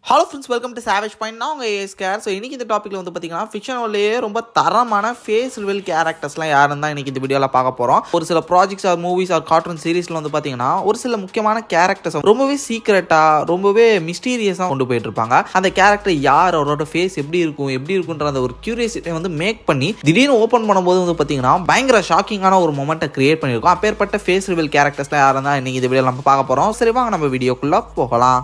Hello friends, welcome to savage point. நான் உங்கள் ஏஎஸ்கேர். So இன்றைக்கி இந்த டாப்பிக்கில் வந்து பார்த்தீங்கன்னா ஃபிக்ஷனோலேயே ரொம்ப தரமான ஃபேஸ் ரிவீல் கேரக்டர்ஸ்லாம் யாருன்னு தான் இன்றைக்கி இந்த வீடியோவில் பார்க்க போகிறோம். ஒரு சில projects or movies or cartoon சீரீஸில் வந்து பார்த்தீங்கன்னா ஒரு சில முக்கியமான கேரக்டர்ஸ் ரொம்பவே சீக்ரெட்டாக ரொம்பவே மிஸ்டீரியஸாக கொண்டு போயிட்டு இருப்பாங்க. அந்த கேரக்டர் யார், அவரோட ஃபேஸ் எப்படி இருக்குன்ற அந்த ஒரு கியூரியாசிட்டியை வந்து மேக் பண்ணி திடீர்னு ஓப்பன் பண்ணும்போது வந்து பார்த்தீங்கன்னா பயங்கர ஷாக்கிங்கான ஒரு மொமெண்ட்டை கிரியேட் பண்ணியிருக்கோம். அப்பேற்பட்ட ஃபேஸ் ரிவீல் கேரக்டர்ஸ்லாம் யாருன்னு தான் இன்றைக்கி இந்த வீடியோவில் நம்ம பார்க்க போகிறோம். சரி வாங்க நம்ம வீடியோக்குள்ளே போகலாம்.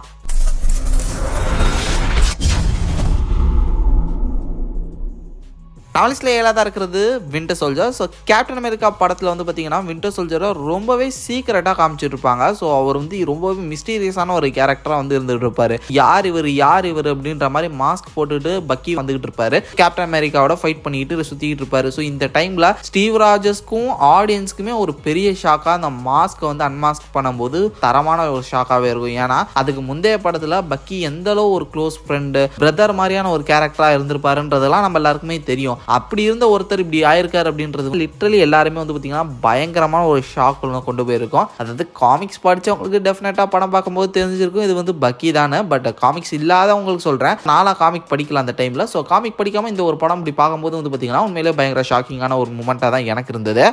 நாவலிஸ்டில் 7 இருக்கிறது winter soldier. So captain America படத்தில் வந்து பார்த்தீங்கன்னா வின்டர் சோல்ஜரை ரொம்பவே சீக்கிரட்டாக காமிச்சிருப்பாங்க. ஸோ அவர் வந்து ரொம்பவே மிஸ்டீரியஸான ஒரு கேரக்டராக வந்து இருந்துகிட்டு இருப்பார். யார் இவர் அப்படின்ற மாதிரி மாஸ்க் போட்டுட்டு பக்கி வந்துகிட்டு இருப்பாரு. கேப்டன் அமெரிக்காவோட ஃபைட் பண்ணிட்டு சுற்றிக்கிட்டு இருப்பாரு. ஸோ இந்த டைமில் ஸ்டீவ் ராஜர்ஸ்க்கும் ஆடியன்ஸ்க்குமே ஒரு பெரிய ஷாக்காக அந்த மாஸ்க்கை வந்து அன்மாஸ்க் பண்ணும்போது தரமான ஒரு ஷாக்காகவே இருக்கும். ஏன்னா அதுக்கு முந்தைய படத்தில் பக்கி எந்த அளவு ஒரு க்ளோஸ் ஃப்ரெண்டு பிரதர் மாதிரியான ஒரு கேரக்டராக இருந்திருப்பாருன்றதெல்லாம் நம்ம எல்லாருக்குமே தெரியும். அப்படி இருந்த ஒருத்தர் இப்படி ஆயிருக்காரு அப்படின்றது லிட்டரலி எல்லாருமே வந்து பார்த்தீங்கன்னா பயங்கரமான ஒரு ஷாக் கொண்டு போயிருக்கும். அதாவது காமிக்ஸ் படித்தவங்களுக்கு டெஃபினட்டாக படம் பார்க்கும்போது தெரிஞ்சிருக்கும் இது வந்து பக்கி தானே. பட் காமிக்ஸ் இல்லாதவங்களுக்கு சொல்கிறேன், நானும் காமிக் படிக்கல அந்த டைமில். ஸோ காமிக் படிக்காமல் இந்த ஒரு படம் இப்படி பார்க்கும்போது வந்து பார்த்தீங்கன்னா உண்மையிலே பயங்கர ஷாக்கிங்கான ஒரு மூமெண்ட்டாக தான் எனக்கு இருந்தது.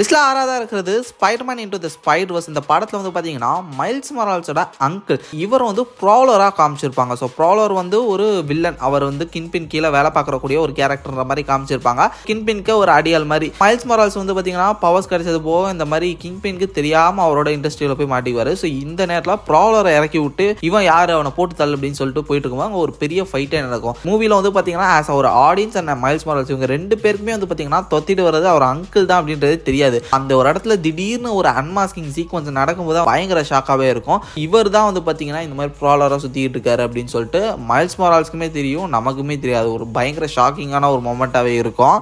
லிஸ்ட்ல 6 இருக்கிறது ஸ்பைடர்மேன் இன்டு தி ஸ்பைடர்வர்ஸ். இந்த படத்தில் வந்து பார்த்தீங்கன்னா மைல்ஸ் மொரால்ஸோட அங்கிள் இவர் வந்து ப்ராலராக காமிச்சிருப்பாங்க. ஸோ ப்ராலர் வந்து ஒரு வில்லன், அவர் வந்து கின்பின் கீழே வேலை பார்க்கக்கூடிய ஒரு கேரக்டர் மாதிரி காமிச்சிருப்பாங்க. கின்பின்க்கு ஒரு அடியால் மாதிரி. மைல்ஸ் மொரால்ஸ் வந்து பார்த்தீங்கன்னா பவர்ஸ் கிடைச்சது போக இந்த மாதிரி கின்பின்க்கு தெரியாமல் அவரோட இண்டஸ்ட்ரியில் போய் மாட்டிக்குவார். ஸோ இந்த நேரத்தில் ப்ராலரை இறக்கி விட்டு இவன் யார் அவனை போட்டு தள்ளு அப்படின்னு சொல்லிட்டு போயிட்டு இருக்கும்போது அங்கே ஒரு பெரிய ஃபைட்டே நடக்கும். மூவியில் வந்து பார்த்தீங்கன்னா ஆஸ் ஒரு ஆடியன்ஸ் அண்ட் மைல்ஸ் மொரால்ஸ் இவங்க 2 பேருக்குமே வந்து பார்த்தீங்கன்னா தொத்திட்டு வர்றது அவர் அங்கிள் தான் அப்படின்றது தெரியாது. அந்த ஒரு இடத்துல திடீர்னு ஒரு அன்மாஸ்கிங் சீக்வன்ஸ் நடக்கும்போது பயங்கர ஷாக்காவே இருக்கும். இவர் தான் வந்து பார்த்தீங்கன்னா இந்த மாதிரி ப்ராலரா சுத்திட்டு இருக்காரு அப்படின்னு சொல்லிட்டு மைல்ஸ் மொரால்ஸ்க்குமே தெரியும், நமக்குமே தெரியாது. ஒரு பயங்கர ஷாக்கிங்கான ஒரு மொமெண்டாவே இருக்கும்.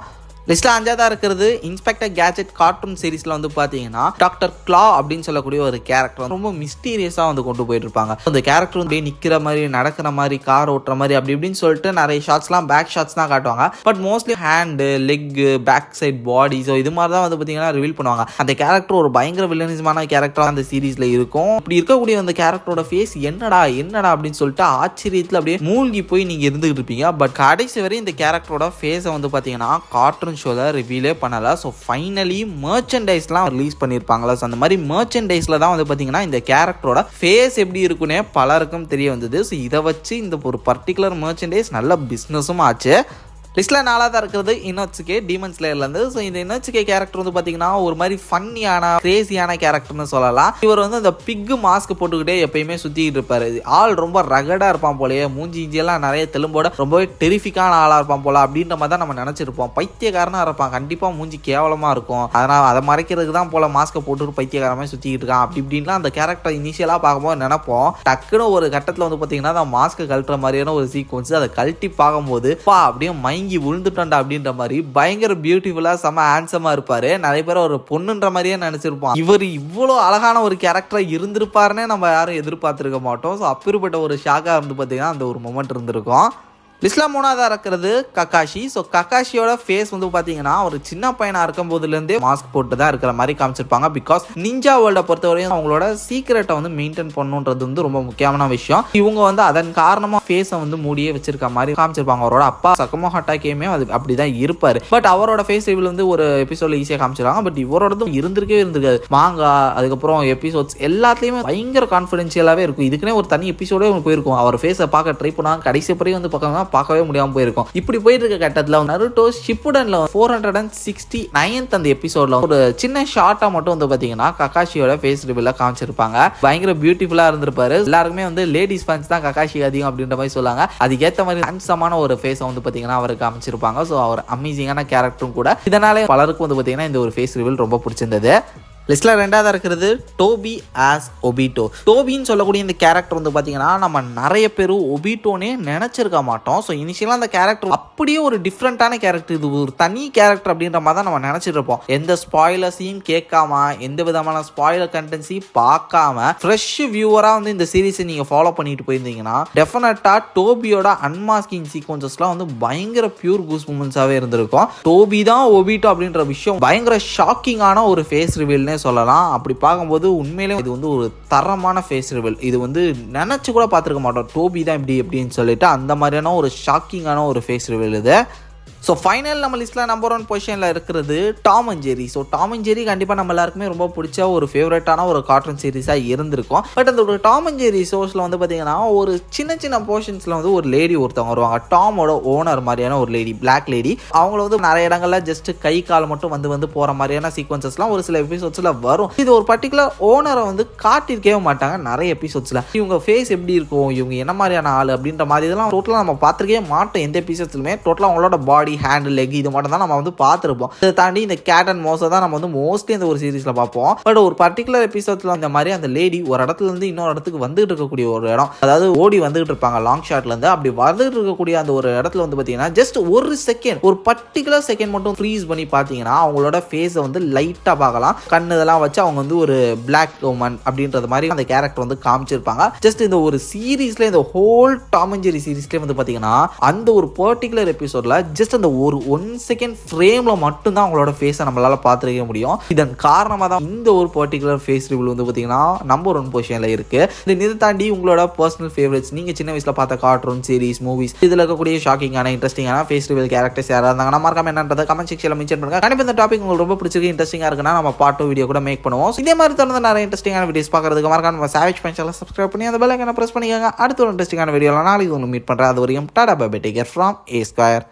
லிஸ்ட்ல 5 இருக்கிறது இன்ஸ்பெக்டர் கேஜெட் கார்ட்டூன் சீரீஸ்ல வந்து பாத்தீங்கன்னா டாக்டர் கிளா அப்படின்னு சொல்லக்கூடிய ஒரு கேரக்டர் ரொம்ப மிஸ்டீரியஸா வந்து கொண்டு போயிட்டு இருப்பாங்க. அந்த கேரக்டர் வந்து நிக்கிற மாதிரி, நடக்கிற மாதிரி, கார் ஓட்டுற மாதிரி அப்படி இப்படின்னு சொல்லிட்டு நிறைய ஷாட்ஸ்லாம் பேக் ஷாட்ஸ் தான் காட்டுவாங்க. But mostly hand, leg, back side, body, so இது மாதிரி தான் வந்து பாத்தீங்கன்னா ரிவீல் பண்ணுவாங்க. அந்த கேரக்டர் ஒரு பயங்கர வில்லனிசமான கேரக்டர் அந்த சீரீஸ்ல இருக்கும். இப்படி இருக்கக்கூடிய அந்த கேரக்டரோட ஃபேஸ் என்னடா அப்படின்னு சொல்லிட்டு ஆச்சரியத்துல அப்படியே மூழ்கி போய் நீங்க இருந்துகிட்டு இருப்பீங்க. பட் கடைசி வரை இந்த கேரக்டரோட ஃபேஸை வந்து பாத்தீங்கன்னா கார்ட்டூன் ஷோல ரிவீலே பண்ணல. ஸோ ஃபைனலி மர்ச்சன்டைஸ்லாம் ரிலீஸ் பண்ணியிருப்பாங்களா. ஸோ அந்த மாதிரி மர்ச்சன்டைஸ்ல தான் வந்து பார்த்தீங்கன்னா இந்த கேரக்டரோட ஃபேஸ் எப்படி இருக்குன்னே பலருக்கும் தெரிய வந்தது. ஸோ இதை வச்சு இந்த ஒரு பர்டிகுலர் மர்ச்சன்டைஸ் நல்ல பிஸ்னஸும் ஆச்சு. லிஸ்ட்ல 4 இருக்கிறது இனோட்சுகே டீமன் ஸ்லேயர்லேருந்து. ஸோ இந்த இனோட்சுகே கேரக்டர் வந்து பார்த்தீங்கன்னா ஒரு மாதிரி ஃபன்னியான கிரேசியான கேரக்டர்னு சொல்லலாம். இவர் வந்து அந்த பிக்கு மாஸ்க் போட்டுக்கிட்டே எப்பயுமே சுற்றிக்கிட்டு இருப்பாரு. ஆள் ரொம்ப ரகடாக இருப்பான் போலயே, மூஞ்சியெல்லாம் நிறைய தெலும்போட ரொம்பவே டெரிஃபிக்கான ஆளாக இருப்பான் போல அப்படின்ற மாதிரி தான் நம்ம நினச்சிருப்போம். பைத்தியக்காரனாக இருப்பான், கண்டிப்பாக மூஞ்சி கேவலமாக இருக்கும். அதனால் அதை மறைக்கிறதுக்கு தான் போல மாஸ்க்கை போட்டு பைத்தியக்காரமே சுற்றிக்கிட்டு இருக்கான் அப்படி இப்படின்லாம் அந்த கேரக்டர் இனிஷியலாக பார்க்கும்போது நினைப்போம். டக்குன்னு ஒரு கட்டத்தில் வந்து பார்த்தீங்கன்னா அந்த மாஸ்க்கை கழட்டுற மாதிரியான ஒரு சீக்வன்ஸ், அதை கழட்டி பார்க்கும்போது அப்படியே இங்கி விழுந்துட்டா அப்படின்ற மாதிரி பயங்கர பியூட்டிஃபுல்லா செம ஹேண்ட்ஸமா இருப்பாரு. நிறைய பேர் ஒரு பொண்ணுன்ற மாதிரியே நினைச்சிருப்போம். இவர் இவ்வளவு அழகான ஒரு கேரக்டரா இருந்திருப்பாருன்னே நம்ம யாரும் எதிர்பார்த்திருக்க மாட்டோம். ஸோ அப்பேற்பட்ட ஒரு ஷாக்கா இருந்து பார்த்தீங்கன்னா அந்த ஒரு மொமெண்ட் இருந்திருக்கும். லிஸ்ட்ல 3 இருக்கிறது கக்காஷி. ஸோ கக்காஷியோட ஃபேஸ் வந்து பார்த்தீங்கன்னா ஒரு சின்ன பையனாக இருக்கும் போதுலேருந்தே மாஸ்க் போட்டு தான் இருக்கிற மாதிரி காமிச்சிருப்பாங்க. பிகாஸ் நிஞ்சா வேர்ல்டை பொறுத்தவரையும் அவங்களோட சீக்கிரட்டை வந்து மெயின்டைன் பண்ணுன்றது வந்து ரொம்ப முக்கியமான விஷயம். இவங்க வந்து அதன் காரணமாக ஃபேஸை வந்து மூடியே வச்சிருக்க மாதிரி காமிச்சிருப்பாங்க. அவரோட அப்பா சக்கமோ ஹட்டாக்கேயுமே அது அப்படிதான் இருப்பார். பட் அவரோட ஃபேஸ் ரிவீல் வந்து ஒரு எபிசோட்ல ஈஸியாக காமிச்சிருக்காங்க. பட் இவரோடதும் இருந்திருக்காது. மாங்கா அதுக்கப்புறம் எபிசோட்ஸ் எல்லாத்துலேயுமே பயங்கர கான்ஃபிடென்ஷியலாகவே இருக்கும். இதுக்குன்னே ஒரு தனி எபிசோடே போயிருக்கும். அவர் ஃபேஸை பார்க்க ட்ரை பண்ணாங்க, கடைசி வரையும் வந்து பார்க்கவே முடியாம போயிருக்கும். இப்படி போயிட்டு இருக்க கட்டத்துல நருட்டோ ஷிப்புடன்ல 469th அந்த எபிசோட்ல ஒரு சின்ன ஷார்ட்டா மட்டும் வந்து பாத்தீங்கன்னா கக்காஷியோட ஃபேஸ் ரிவீல காமிச்சிருப்பாங்க. பயங்கர பியூட்டிஃபுல்லா இருந்திருப்பாரு. எல்லாருக்குமே வந்து லேடிஸ் ஃபேன்ஸ் தான் கக்காஷி அதிகம் அப்படின்ற மாதிரி சொல்லுவாங்க. அதுக்கேற்ற மாதிரி ஹேண்ட்ஸமான ஒரு ஃபேஸை வந்து பாத்தீங்கன்னா அவருக்கு காமிச்சிருப்பாங்க. ஸோ அவர் அமேசிங்கான கேரக்டரும் கூட. இதனால பலருக்கும் வந்து பாத்தீங்கன்னா இந்த ஒரு ஃபேஸ் ரிவீல் ரொம்ப பிடிச்சிருந்தது. லிஸ்ட்ல 2 இருக்கிறது டோபி ஆஸ் ஒபிட்டோ. டோபின்னு சொல்லக்கூடிய இந்த கேரக்டர் வந்து பார்த்தீங்கன்னா நம்ம நிறைய பேர் ஒபிட்டோனே நினைச்சிருக்க மாட்டோம். ஸோ இனிஷியலாக அந்த கேரக்டர் அப்படியே ஒரு டிஃப்ரெண்டான கேரக்டர், இது ஒரு தனி கேரக்டர் அப்படின்ற மாதிரி தான் நம்ம நினைச்சிட்டு இருப்போம். எந்த ஸ்பாயிலர்ஸையும் கேட்காம, எந்த விதமான ஸ்பாயிலர் கண்டென்ட்ஸையும் பார்க்காம ஃப்ரெஷ் வியூவராக வந்து இந்த சீரீஸை நீங்கள் ஃபாலோ பண்ணிட்டு போயிருந்தீங்கன்னா டெஃபினட்டாக டோபியோட அன்மாஸ்கிங் சீக்வன்சஸ்லாம் வந்து பயங்கர பியூர் கூஸ் மூமெண்ட்ஸாகவே இருந்திருக்கும். டோபி தான் ஒபிட்டோ அப்படின்ற விஷயம் பயங்கர ஷாக்கிங்கான ஒரு ஃபேஸ் ரிவீல்னே சொல்லலாம். அப்படி பார்க்கும்போது உண்மையிலே இது வந்து ஒரு தரமான ஃபேஸ் ரிவீல். இது வந்து நினச்சி கூட பார்த்துருக்க மாட்டோம், டோபி தான் இப்படி எப்படின்னு சொல்லிட்டு. அந்த மாதிரியான ஒரு ஷாக்கிங்கான ஒரு ஃபேஸ் ரிவீல் இது. ஸோ ஃபைனல் நம்ம லிஸ்ட்டில் நம்பர் 1 பொசிஷனில் இருக்கிறது Tom and Jerry. So Tom and Jerry கண்டிப்பாக நம்ம எல்லாருக்குமே ரொம்ப பிடிச்ச ஒரு ஃபேவரட்டான ஒரு கார்ட்டூன் சீரிஸாக இருந்திருக்கும். பட் அந்த ஒரு டாம் அண்ட் ஜெரி ஷோஸில் வந்து பார்த்தீங்கன்னா ஒரு சின்ன சின்ன போர்ஷன்ஸில் வந்து ஒரு லேடி ஒருத்தவங்க வருவாங்க, டாமோட ஓனர் மாதிரியான ஒரு லேடி, பிளாக் லேடி. அவங்கள வந்து நிறைய இடங்களில் ஜஸ்ட் கை கால் மட்டும் வந்து போகிற மாதிரியான சீக்வன்சஸ்லாம் ஒரு சில எபிசோட்ஸில் வரும். இது ஒரு பர்டிகுலர் ஓனரை வந்து காட்டியிருக்கவே மாட்டாங்க நிறைய எபிசோட்ஸில். இவங்க ஃபேஸ் எப்படி இருக்கும், இவங்க என்ன மாதிரியான ஆள் அப்படின்ற மாதிரி இதெல்லாம் டோட்டலாக நம்ம பார்த்துருக்கவே மாட்டோம் எந்த எபிசோட்ஸ்லுமே. டோட்டலாக அவங்களோட பாடி, ஹேண்ட், லெக் இது மட்டும் தான் நம்ம வந்து பார்த்துருப்போம். இதை தாண்டி இந்த கேட் அண்ட் மவுஸை தான் நம்ம வந்து மோஸ்ட்லி இந்த ஒரு சீரிஸில் பார்ப்போம். பட் ஒரு பர்டிகுலர் எபிசோட்ல அந்த மாதிரி அந்த லேடி ஒரு இடத்துல இருந்து இன்னொரு இடத்துக்கு வந்துகிட்டு இருக்கக்கூடிய ஒரு இடம், அதாவது ஓடி வந்துகிட்டு இருப்பாங்க லாங் ஷாட்ல இருந்து. அப்படி வந்துகிட்டு இருக்கக்கூடிய அந்த ஒரு இடத்துல வந்து பார்த்தீங்கன்னா ஜஸ்ட் ஒரு செகண்ட், ஒரு பர்டிகுலர் செகண்ட் மட்டும் ஃப்ரீஸ் பண்ணி பார்த்தீங்கன்னா அவங்களோட ஃபேஸை வந்து லைட்டாக பார்க்கலாம். கண்ணு இதெல்லாம் வச்சு அவங்க வந்து ஒரு பிளாக் உமன் அப்படின்றது மாதிரி அந்த கேரக்டர் வந்து காமிச்சிருப்பாங்க. ஜஸ்ட் இந்த ஒரு சீரீஸ்ல, இந்த ஹோல் டாம் அண்ட் ஜெரி சீரீஸ்லேயே வந்து பார்த்தீங்கன்னா அந்த ஒரு பர்டிகுலர் எபிசோட்ல ஜஸ்ட் அந்த ஒரு 1 செகண்ட் ஃப்ரேம்ல மட்டும்தான் அவங்களோட ஃபேஸை நம்மளால பார்த்துருக்க முடியும். இதன் காரணமாக தான் இந்த ஒரு பர்டிகுலர் ஃபேஸ் ரிவீல் வந்து பார்த்தீங்கன்னா நம்பர் 1 பொசிஷனில் இருக்கு. இதை தாண்டி உங்களோட பர்சனல் ஃபேவரட்ஸ், நீங்க சின்ன வயசுல பார்த்த கார்ட்டூன் சீரிஸ், மூவிஸ், இதில் இருக்கக்கூடிய ஷாக்கிங்கான இன்ட்ரெஸ்டிங்கான ஃபேஸ் ரிவீல் கேரக்டர்ஸ் யாராக இருந்தாங்கன்னா மறக்காம என்னன்றதை கமெண்ட் செக்ஷன்ல மென்ஷன் பண்ணுங்க. கண்டிப்பாக இந்த டாபிக் உங்களுக்கு ரொம்ப பிடிச்சிருக்கு, இன்ட்ரெஸ்டிங்காக இருக்குன்னா நம்ம பார்ட் 2 வீடியோ கூட மேக் பண்ணுவோம். இதே மாதிரி தொடர்ந்து நிறைய இன்ட்ரெஸ்டிங்கான வீடியோஸ் பார்க்கறதுக்கு மறக்காம நம்ம சாவேஜ் சேனலை சப்ஸ்கிரைப் பண்ணி அந்த பெல் ஐகானை பிரஸ் பண்ணிக்கோங்க. அடுத்த ஒரு இன்ட்ரெஸ்டிங்கான வீடியோல நாளைக்கு உங்களுக்கு மீட் பண்றேன். அது வரைக்கும் tata bye bye, take care from A Square.